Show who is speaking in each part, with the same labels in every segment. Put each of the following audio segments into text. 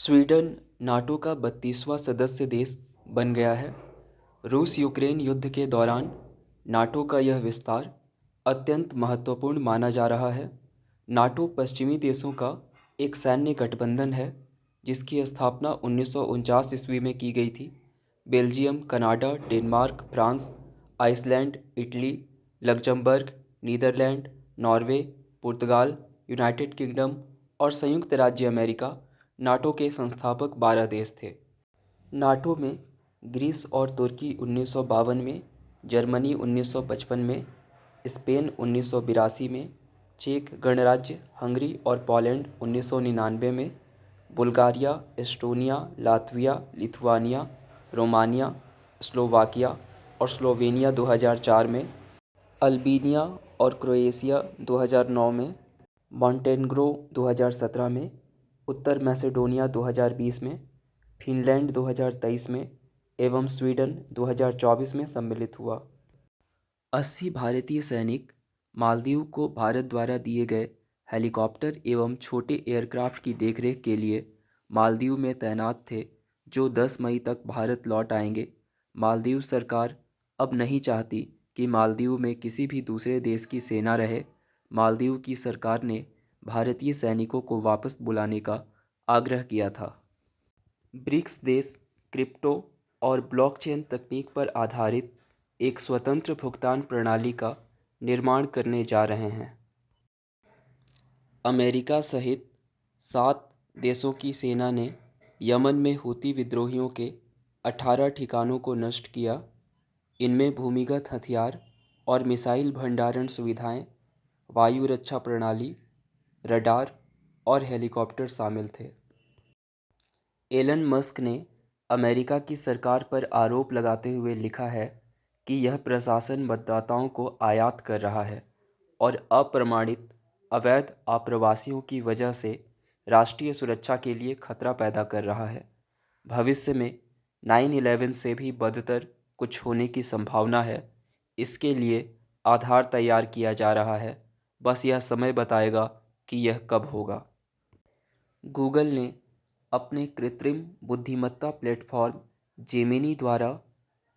Speaker 1: Sweden NATO का 32वां सदस्य देश बन गया है। रूस यूक्रेन युद्ध के दौरान नाटो का यह विस्तार अत्यंत महत्वपूर्ण माना जा रहा है। नाटो पश्चिमी देशों का एक सैन्य गठबंधन है जिसकी स्थापना 1949 ईस्वी में की गई थी। Belgium, Canada, Denmark, France, Iceland, Italy, Luxembourg, Netherlands, Norway, पुर्तगाल, यूनाइटेड किंगडम और संयुक्त राज्य अमेरिका नाटो के संस्थापक 12 देश थे। नाटो में ग्रीस और तुर्की 1952 में, जर्मनी 1955 में, स्पेन 1982 में, चेक गणराज्य, हंगरी और पोलैंड 1999 में, Bulgaria, Estonia, Latvia, Lithuania, Romania, Slovakia और स्लोवेनिया 2004 में, अल्बानिया और क्रोएशिया 2009 में, मॉन्टेनेग्रो 2017 में, उत्तर मैसेडोनिया 2020 में, फिनलैंड 2023 में एवं स्वीडन 2024 में सम्मिलित हुआ। 80 भारतीय सैनिक मालदीव को भारत द्वारा दिए गए हेलीकॉप्टर एवं छोटे एयरक्राफ्ट की देखरेख के लिए मालदीव में तैनात थे, जो 10 मई तक भारत लौट आएंगे। मालदीव सरकार अब नहीं चाहती कि मालदीव में किसी भी दूसरे देश की सेना रहे। मालदीव की सरकार ने भारतीय सैनिकों को वापस बुलाने का आग्रह किया था। ब्रिक्स देश क्रिप्टो और ब्लॉकचेन तकनीक पर आधारित एक स्वतंत्र भुगतान प्रणाली का निर्माण करने जा रहे हैं। अमेरिका सहित 7 देशों की सेना ने यमन में हूती विद्रोहियों के 18 ठिकानों को नष्ट किया। इनमें भूमिगत हथियार और मिसाइल भंडारण सुविधाएं, वायु रक्षा प्रणाली, रडार और हेलीकॉप्टर शामिल थे। एलन मस्क ने अमेरिका की सरकार पर आरोप लगाते हुए लिखा है कि यह प्रशासन मतदाताओं को आयात कर रहा है और अप्रमाणित अवैध आप्रवासियों की वजह से राष्ट्रीय सुरक्षा के लिए खतरा पैदा कर रहा है। भविष्य में 9/11 से भी बदतर कुछ होने की संभावना है। इसके लिए आधार तैयार किया जा रहा है, बस यह समय बताएगा कि यह कब होगा। गूगल ने अपने कृत्रिम बुद्धिमत्ता प्लेटफॉर्म जेमिनी द्वारा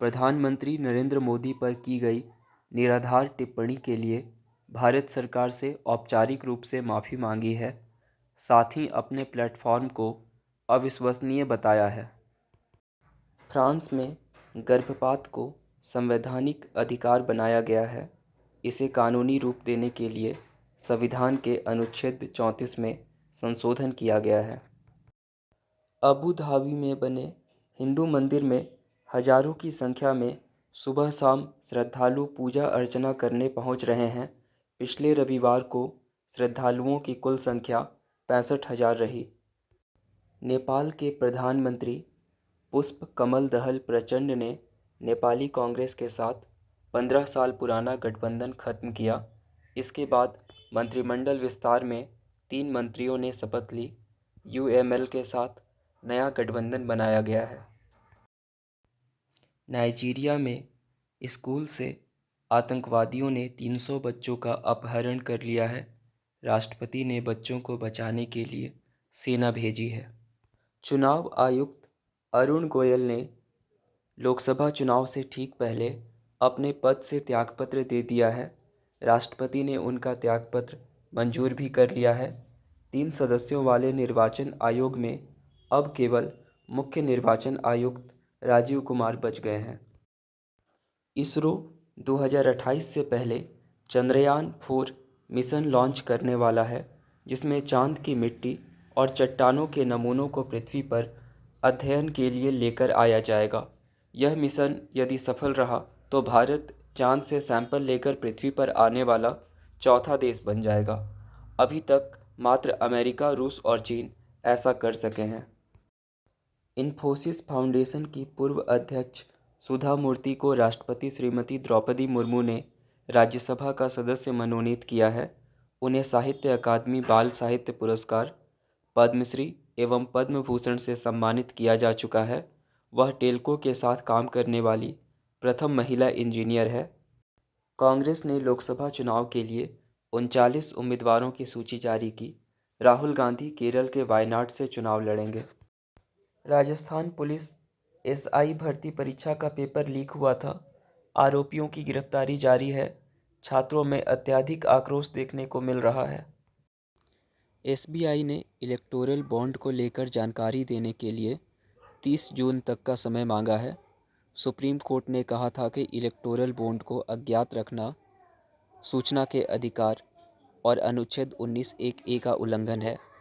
Speaker 1: प्रधानमंत्री नरेंद्र मोदी पर की गई निराधार टिप्पणी के लिए भारत सरकार से औपचारिक रूप से माफ़ी मांगी है, साथ ही अपने प्लेटफॉर्म को अविश्वसनीय बताया है। फ्रांस में गर्भपात को संवैधानिक अधिकार बनाया गया है। इसे कानूनी रूप देने के लिए संविधान के अनुच्छेद 34 में संशोधन किया गया है। अबू धाबी में बने हिंदू मंदिर में हजारों की संख्या में सुबह शाम श्रद्धालु पूजा अर्चना करने पहुंच रहे हैं। पिछले रविवार को श्रद्धालुओं की कुल संख्या 65,000 रही। नेपाल के प्रधानमंत्री पुष्प कमल दहल प्रचंड ने नेपाली कांग्रेस के साथ 15 साल पुराना गठबंधन खत्म किया। इसके बाद मंत्रिमंडल विस्तार में 3 मंत्रियों ने शपथ ली। यूएमएल के साथ नया गठबंधन बनाया गया है। नाइजीरिया में स्कूल से आतंकवादियों ने 300 बच्चों का अपहरण कर लिया है। राष्ट्रपति ने बच्चों को बचाने के लिए सेना भेजी है। चुनाव आयुक्त अरुण गोयल ने लोकसभा चुनाव से ठीक पहले अपने पद से त्यागपत्र दे दिया है। राष्ट्रपति ने उनका त्यागपत्र मंजूर भी कर लिया है। 3 सदस्यों वाले निर्वाचन आयोग में अब केवल मुख्य निर्वाचन आयुक्त राजीव कुमार बच गए हैं। इसरो 2028 से पहले चंद्रयान-4 मिशन लॉन्च करने वाला है, जिसमें चांद की मिट्टी और चट्टानों के नमूनों को पृथ्वी पर अध्ययन के लिए लेकर आया जाएगा। यह मिशन यदि सफल रहा तो भारत चांद से सैंपल लेकर पृथ्वी पर आने वाला चौथा देश बन जाएगा। अभी तक मात्र अमेरिका, रूस और चीन ऐसा कर सके हैं। इन्फोसिस फाउंडेशन की पूर्व अध्यक्ष सुधा मूर्ति को राष्ट्रपति श्रीमती द्रौपदी मुर्मू ने राज्यसभा का सदस्य मनोनीत किया है। उन्हें साहित्य अकादमी बाल साहित्य पुरस्कार, पद्मश्री एवं पद्म भूषण से सम्मानित किया जा चुका है। वह टेल्को के साथ काम करने वाली प्रथम महिला इंजीनियर है। कांग्रेस ने लोकसभा चुनाव के लिए 39 उम्मीदवारों की सूची जारी की। राहुल गांधी केरल के वायनाड से चुनाव लड़ेंगे। राजस्थान पुलिस एसआई भर्ती परीक्षा का पेपर लीक हुआ था। आरोपियों की गिरफ्तारी जारी है। छात्रों में अत्यधिक आक्रोश देखने को मिल रहा है। एसबीआई ने इलेक्टोरल बॉन्ड को लेकर जानकारी देने के लिए 30 जून तक का समय मांगा है। सुप्रीम कोर्ट ने कहा था कि इलेक्टोरल बॉन्ड को अज्ञात रखना सूचना के अधिकार और अनुच्छेद 19(1)(a) का उल्लंघन है।